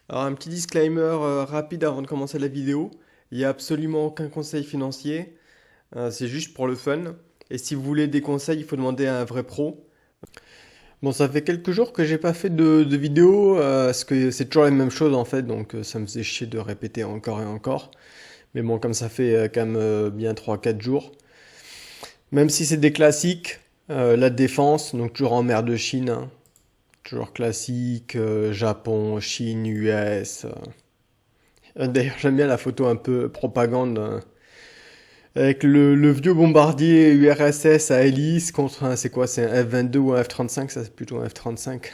Alors un petit disclaimer rapide avant de commencer la vidéo. Il n'y a absolument aucun conseil financier, c'est juste pour le fun. Et si vous voulez des conseils, il faut demander à un vrai pro. Bon, ça fait quelques jours que j'ai pas fait de vidéo, parce que c'est toujours la même chose en fait, donc ça me faisait chier de répéter encore et encore. Mais bon, comme ça fait quand même bien 3 4 jours. Même si c'est des classiques, la défense, donc toujours en mer de Chine, hein. Toujours classique, Japon, Chine, US. D'ailleurs, j'aime bien la photo un peu propagande, avec le vieux bombardier URSS à hélice contre un, c'est quoi, c'est un F-22 ou un F-35, ça c'est plutôt un F-35.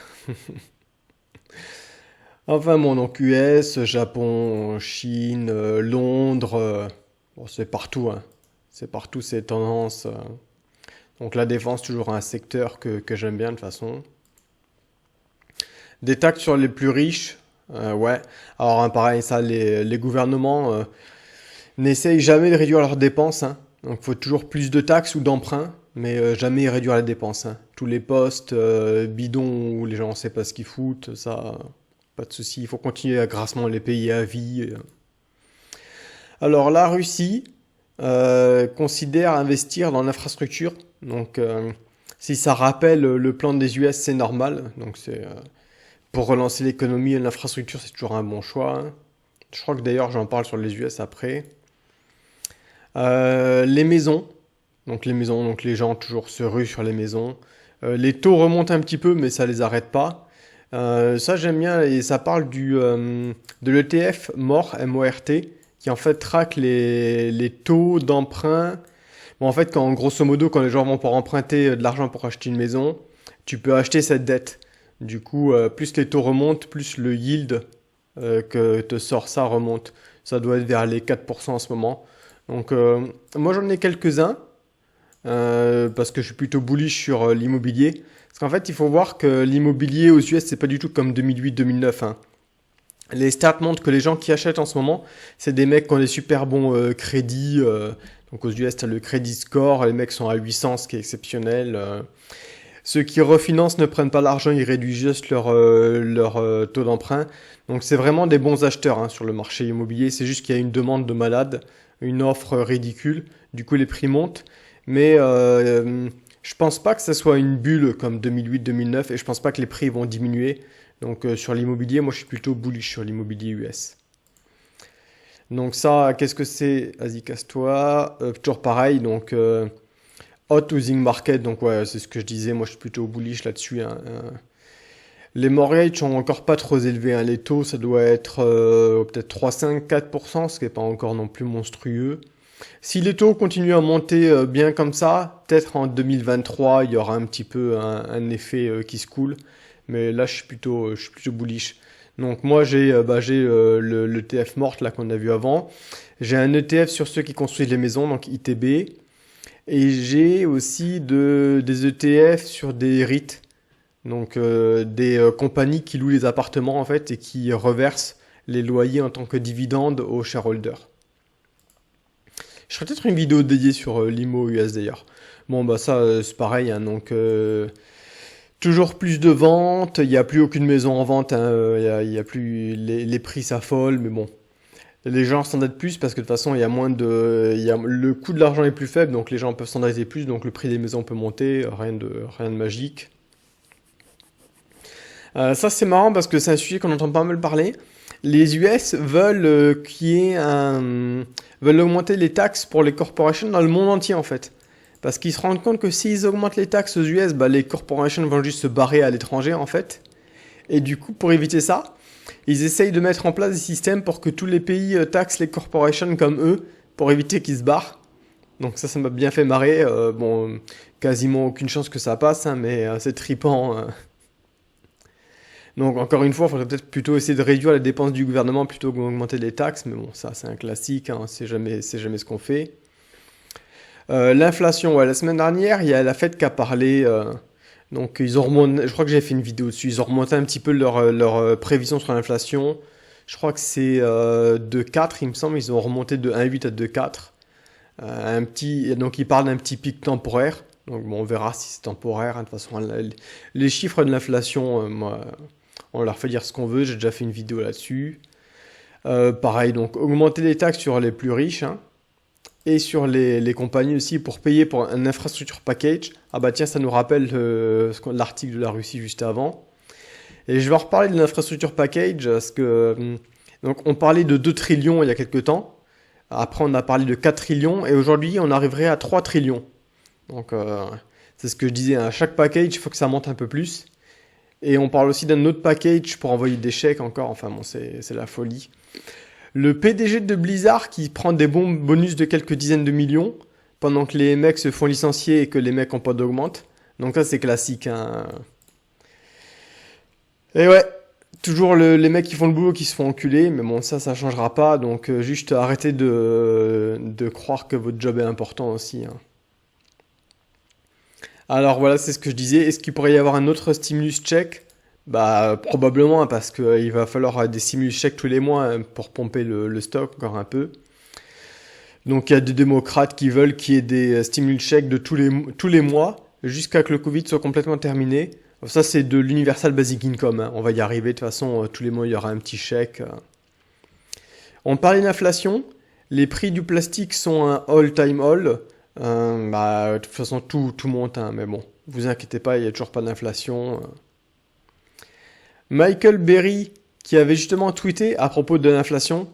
Enfin bon, donc US, Japon, Chine, Londres, bon, c'est partout, hein. C'est partout ces tendances. Donc la défense, toujours un secteur que j'aime bien de toute façon. Des taxes sur les plus riches, ouais. Alors hein, pareil, ça, les gouvernements n'essayent jamais de réduire leurs dépenses, hein. Donc il faut toujours plus de taxes ou d'emprunts, mais jamais réduire les dépenses, hein. Tous les postes bidons où les gens ne savent pas ce qu'ils foutent, ça, pas de souci. Il faut continuer à grassement les payer à vie. Alors la Russie considère investir dans l'infrastructure. Donc si ça rappelle le plan des US, c'est normal. Donc c'est pour relancer l'économie et l'infrastructure, c'est toujours un bon choix, hein. Je crois que d'ailleurs j'en parle sur les US après. Les maisons, donc les gens toujours se ruent sur les maisons. Les taux remontent un petit peu, mais ça les arrête pas. Ça j'aime bien et ça parle de l'ETF MORT, M-O-R-T, qui en fait traque les taux d'emprunt. Bon, en fait, quand grosso modo, quand les gens vont pour emprunter de l'argent pour acheter une maison, tu peux acheter cette dette. Du coup, plus les taux remontent, plus le yield que te sort ça remonte. Ça doit être vers les 4% en ce moment. Donc, moi j'en ai quelques-uns, parce que je suis plutôt bullish sur l'immobilier. Parce qu'en fait, il faut voir que l'immobilier aux US, c'est pas du tout comme 2008-2009, hein. Les stats montrent que les gens qui achètent en ce moment, c'est des mecs qui ont des super bons crédits. Donc aux US, t'as le credit score, les mecs sont à 800, ce qui est exceptionnel. Ceux qui refinancent ne prennent pas l'argent, ils réduisent juste leur taux d'emprunt. Donc c'est vraiment des bons acheteurs, hein, sur le marché immobilier. C'est juste qu'il y a une demande de malade, une offre ridicule. Du coup, les prix montent. Mais je pense pas que ça soit une bulle comme 2008-2009 et je pense pas que les prix vont diminuer. Donc sur l'immobilier, moi je suis plutôt bullish sur l'immobilier US. Donc ça, qu'est-ce que c'est? Vas-y, casse-toi. Toujours pareil, donc hot housing market, donc ouais, c'est ce que je disais, moi je suis plutôt bullish là-dessus, hein. Les mortgages sont encore pas trop élevés, hein. Les taux, ça doit être peut-être 3, 5, 4%, ce qui n'est pas encore non plus monstrueux. Si les taux continuent à monter bien comme ça, peut-être en 2023, il y aura un petit peu un effet qui se coule. Mais là, je suis plutôt bullish. Donc moi, j'ai le ETF Mort là qu'on a vu avant. J'ai un ETF sur ceux qui construisent les maisons, donc ITB. Et j'ai aussi des ETF sur des REIT, donc des compagnies qui louent les appartements en fait et qui reversent les loyers en tant que dividendes aux shareholders. Je ferai peut-être une vidéo dédiée sur l'IMO US d'ailleurs. Bon bah ça c'est pareil, hein, donc toujours plus de ventes, il n'y a plus aucune maison en vente, hein, il y a plus les prix s'affolent, mais bon. Les gens s'endettent plus parce que de toute façon, il y a moins de, le coût de l'argent est plus faible, donc les gens peuvent s'endetter plus, donc le prix des maisons peut monter, rien de magique. Ça c'est marrant parce que c'est un sujet qu'on entend pas mal parler. Les US veulent veulent augmenter les taxes pour les corporations dans le monde entier en fait. Parce qu'ils se rendent compte que s'ils augmentent les taxes aux US, bah, les corporations vont juste se barrer à l'étranger en fait. Et du coup, pour éviter ça, ils essayent de mettre en place des systèmes pour que tous les pays taxent les corporations comme eux, pour éviter qu'ils se barrent. Donc ça m'a bien fait marrer. Bon, quasiment aucune chance que ça passe, hein, mais c'est trippant. Donc encore une fois, il faudrait peut-être plutôt essayer de réduire les dépenses du gouvernement plutôt que d'augmenter les taxes. Mais bon, ça c'est un classique, hein, c'est jamais ce qu'on fait. L'inflation, ouais, la semaine dernière, il y a la Fed qui a parlé. Donc ils ont remonté, je crois que j'ai fait une vidéo dessus, ils ont remonté un petit peu leur prévision sur l'inflation. Je crois que c'est de 4, il me semble, ils ont remonté de 1,8 à 2,4. Donc ils parlent d'un petit pic temporaire. Donc bon, on verra si c'est temporaire, hein. De toute façon, les chiffres de l'inflation, moi, On leur fait dire ce qu'on veut, j'ai déjà fait une vidéo là-dessus. Pareil, donc augmenter les taxes sur les plus riches, hein, et sur les compagnies aussi pour payer pour un infrastructure package. Ah bah tiens, ça nous rappelle l'article de la Russie juste avant. Et je vais en reparler de l'infrastructure package parce que donc on parlait de 2 trillions il y a quelques temps. Après on a parlé de 4 trillions et aujourd'hui on arriverait à 3 trillions. Donc c'est ce que je disais, à chaque package il faut que ça monte un peu plus. Et on parle aussi d'un autre package pour envoyer des chèques encore. Enfin bon, c'est la folie. Le PDG de Blizzard qui prend des bons bonus de quelques dizaines de millions pendant que les mecs se font licencier et que les mecs n'ont pas d'augmente. Donc ça c'est classique, hein. Et ouais, toujours les mecs qui font le boulot qui se font enculer, mais bon ça changera pas. Donc juste arrêtez de croire que votre job est important aussi, hein. Alors voilà, c'est ce que je disais. Est-ce qu'il pourrait y avoir un autre stimulus check? Bah probablement, hein, parce qu'il va falloir des stimulus checks tous les mois, hein, pour pomper le stock encore un peu. Donc il y a des démocrates qui veulent qu'il y ait des stimulus checks de tous les mois jusqu'à que le Covid soit complètement terminé. Ça c'est de l'Universal Basic Income, hein. On va y arriver, de toute façon tous les mois il y aura un petit chèque. On parlait d'inflation. Les prix du plastique sont un all-time all. Bah, de toute façon tout monte, hein, mais bon, vous inquiétez pas, il n'y a toujours pas d'inflation. Michael Berry, qui avait justement tweeté à propos de l'inflation,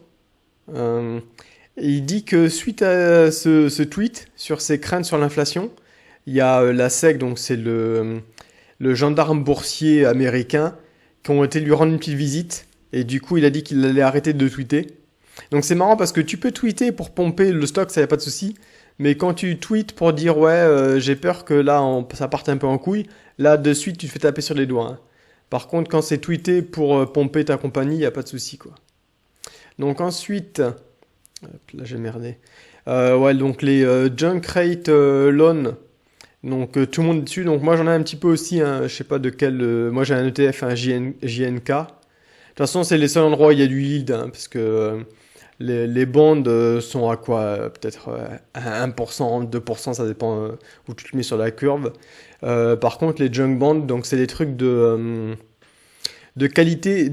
il dit que suite à ce tweet sur ses craintes sur l'inflation, il y a la SEC, donc c'est le gendarme boursier américain, qui ont été lui rendre une petite visite, et du coup il a dit qu'il allait arrêter de tweeter. Donc c'est marrant parce que tu peux tweeter pour pomper le stock, ça y a pas de souci, mais quand tu tweets pour dire ouais j'ai peur que là ça parte un peu en couille, là de suite tu te fais taper sur les doigts, hein. Par contre, quand c'est tweeté pour pomper ta compagnie, il n'y a pas de souci, quoi. Donc ensuite, hop, là j'ai merdé. Ouais, donc les junk rate loan. Donc tout le monde est dessus. Donc moi j'en ai un petit peu aussi, hein, je sais pas de quel. Moi j'ai un ETF, un JNK. De toute façon, c'est les seuls endroits où il y a du yield, hein, parce que les bonds sont à quoi? Peut-être 1%, 2%, ça dépend où tu te mets sur la curve. Par contre, les junk bonds, donc c'est des trucs de qualité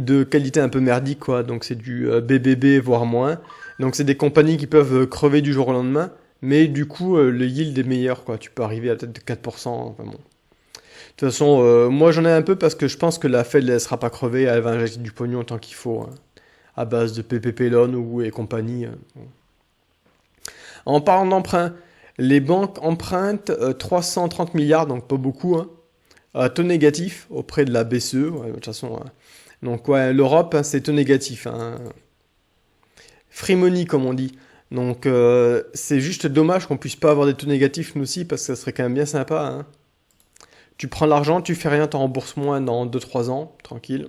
un peu merdique, quoi. Donc c'est du BBB, voire moins. Donc c'est des compagnies qui peuvent crever du jour au lendemain, mais du coup, le yield est meilleur, quoi. Tu peux arriver à peut-être 4%. Enfin bon. De toute façon, moi j'en ai un peu parce que je pense que la Fed ne laissera pas crever, elle va injecter du pognon tant qu'il faut, hein, à base de PPP loan ou et compagnie. En parlant d'emprunt, les banques empruntent 330 milliards, donc pas beaucoup, hein, à taux négatif auprès de la BCE. Ouais, de toute façon, donc ouais, l'Europe, hein, c'est taux négatif, hein. Free money comme on dit. Donc c'est juste dommage qu'on puisse pas avoir des taux négatifs nous aussi parce que ça serait quand même bien sympa, hein. Tu prends l'argent, tu fais rien, t'en rembourses moins dans 2-3 ans, tranquille.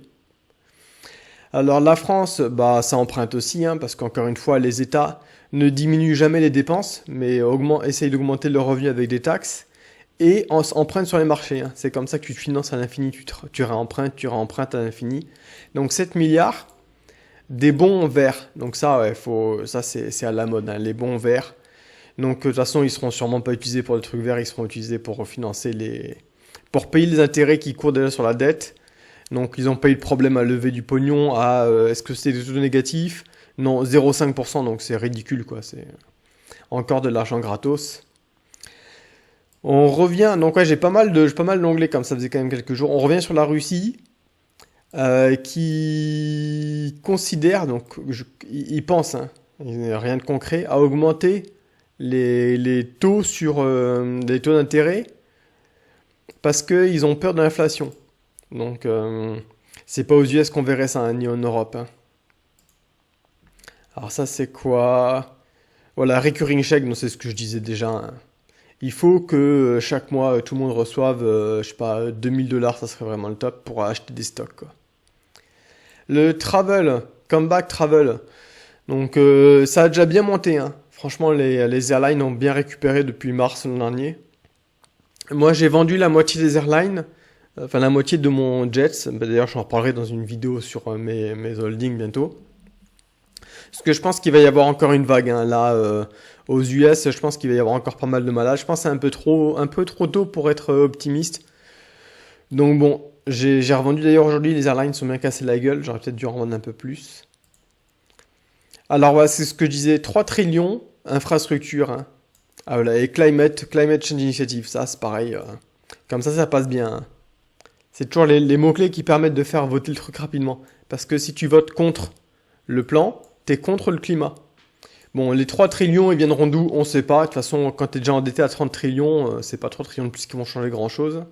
Alors la France, bah ça emprunte aussi, hein, parce qu'encore une fois, les États ne diminuent jamais les dépenses, mais essayent d'augmenter le revenu avec des taxes et empruntent sur les marchés, hein. C'est comme ça que tu te finances à l'infini, tu réempruntes à l'infini. Donc 7 milliards, des bons verts. Donc ça, ouais, ça c'est à la mode, hein, les bons verts. Donc de toute façon, ils seront sûrement pas utilisés pour des trucs verts, ils seront utilisés pour financer pour payer les intérêts qui courent déjà sur la dette. Donc ils n'ont pas eu de problème à lever du pognon, est-ce que c'était des taux négatifs? Non, 0,5%, donc c'est ridicule, quoi. C'est encore de l'argent gratos. On revient, donc ouais, j'ai pas mal d'onglets comme ça faisait quand même quelques jours. On revient sur la Russie, qui considère, donc il pense, hein, il n'y a rien de concret, à augmenter les taux sur les taux d'intérêt parce qu'ils ont peur de l'inflation. Donc, c'est pas aux US qu'on verrait ça, hein, ni en Europe, hein. Alors ça, c'est quoi? Voilà, recurring check, donc c'est ce que je disais déjà, hein. Il faut que chaque mois, tout le monde reçoive, je sais pas, 2000 $, ça serait vraiment le top pour acheter des stocks, quoi. Le travel, comeback travel. Donc, ça a déjà bien monté, hein. Franchement, les airlines ont bien récupéré depuis mars l'an dernier. Moi, j'ai vendu la moitié des airlines. Enfin, la moitié de mon Jets. D'ailleurs, j'en reparlerai dans une vidéo sur mes holdings bientôt. Parce que je pense qu'il va y avoir encore une vague, hein. Là, aux US, je pense qu'il va y avoir encore pas mal de malades. Je pense que c'est un peu trop tôt pour être optimiste. Donc bon, j'ai revendu d'ailleurs aujourd'hui, les airlines sont bien cassés la gueule, j'aurais peut-être dû en revendre un peu plus. Alors voilà, c'est ce que je disais, 3 trillions, infrastructure, hein. Ah voilà, et climate change initiative, ça c'est pareil. Comme ça passe bien, hein. C'est toujours les mots-clés qui permettent de faire voter le truc rapidement. Parce que si tu votes contre le plan, t'es contre le climat. Bon, les 3 trillions, ils viendront d'où? On sait pas. De toute façon, quand t'es déjà endetté à 30 trillions, c'est pas 3 trillions de plus qui vont changer grand-chose.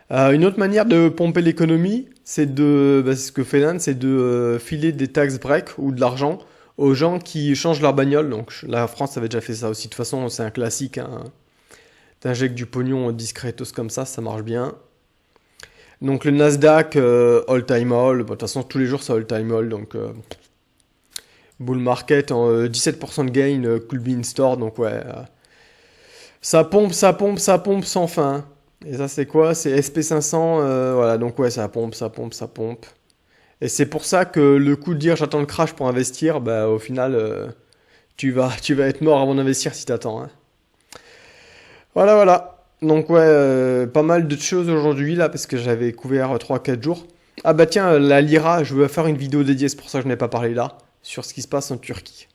Une autre manière de pomper l'économie, c'est ce que fait l'Inde, c'est de filer des tax breaks ou de l'argent aux gens qui changent leur bagnole. Donc la France avait déjà fait ça aussi. De toute façon, c'est un classique, hein. T'injectes du pognon discretos comme ça marche bien. Donc le Nasdaq, all time all. Bon, de toute façon, tous les jours c'est all time all. Donc bull market en 17% de gain, cool bean store. Donc ouais, ça pompe, ça pompe, ça pompe sans fin. Et ça c'est quoi? C'est SP500. Voilà, donc ouais, ça pompe, ça pompe, ça pompe. Et c'est pour ça que le coup de dire j'attends le crash pour investir, bah au final, tu vas être mort avant d'investir si t'attends, hein. Voilà, voilà. Donc ouais, pas mal de choses aujourd'hui là parce que j'avais couvert 3 4 jours. Ah bah tiens, la Lira, je veux faire une vidéo dédiée, c'est pour ça que je n'ai pas parlé là, sur ce qui se passe en Turquie.